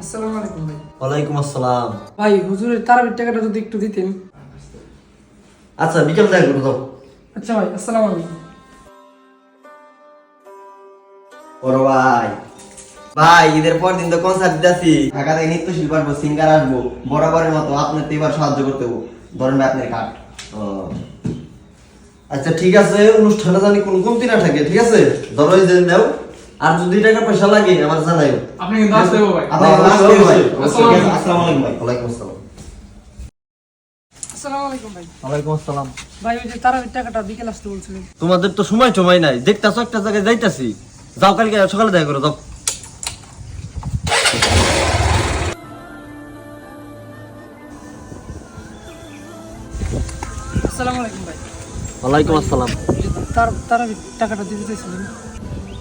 আসসালামু আলাইকুম ভাই। ওয়ালাইকুম আসসালাম। ভাই হুজুরের তারাবির টাকাটা যদি একটু দিতেন। আচ্ছা বিকেল দেখা করে দাও। আচ্ছা ভাই, আসসালামু আলাইকুম। বড় ভাই, ভাই ঈদের পর দিন তো কনসার্ট দিতেছি, ঢাকা থেকে নৃত্যশিল্পী আসবো, সিঙ্গার আসবো, বরাবরের মতো আপনার তো এবার সাহায্য করতে হবো, ধরেন ভাই আপনার কার্ড। আচ্ছা ঠিক আছে, অনুষ্ঠানে জানি কোনো কমতি না থাকে, ঠিক আছে? ধরো এই যে নাও, আর যদি টাকা পয়সা লাগে আমার জানাইও। আপনি কিন্তু আসতে হবে ভাই। আপনাকে আসতে হবে ভাই। আসসালামু আলাইকুম। আসসালামু আলাইকুম ভাই। ওয়ালাইকুম আসসালাম। আসসালামু আলাইকুম ভাই। ওয়ালাইকুম আসসালাম। ভাই ওই যে তারাবির টাকাটা বিকেল আসতে বলছিলেন। তোমাদের তো সময় নাই, দেখতাছো একটা জায়গায় যাইতাছি, যাও কালকে সকালে দেখা করো, যাও। আসসালামু আলাইকুম ভাই। ওয়ালাইকুম আসসালাম। তারাবির টাকাটা দিতে চাইছিলেন।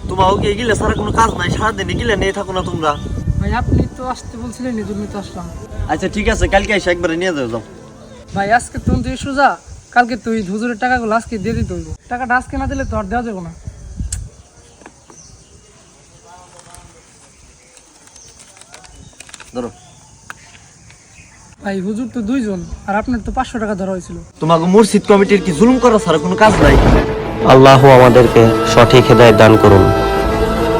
তোমাও কি গিলে সারা কোনো কাজ নাই, সারাদিন গিলে নিয়ে থাকো না তোমরা? ভাই আপনি তো আসতে বলছিলেন, এই জন্যই তো আসলাম। আচ্ছা ঠিক আছে, কালকে এসে একবারে নিয়ে যাও, যাও। ভাই আজকে তো তুই সোজা, কালকে তুই হুজুরের টাকাগুলো আজকে দিয়ে দিতে হইব। টাকাটা আজকে না দিলে তো আর দেওয়া যাবে না। ধরো। ভাই হুজুর তো দুইজন, আর আপনার তো 500 টাকা ধরা হয়েছিল। তোমাকে মসজিদ কমিটির কি জুলুম করা ছাড়া কোনো কাজ নাই? আল্লাহ আমাদেরকে সঠিক হেদায়েত দান করুন।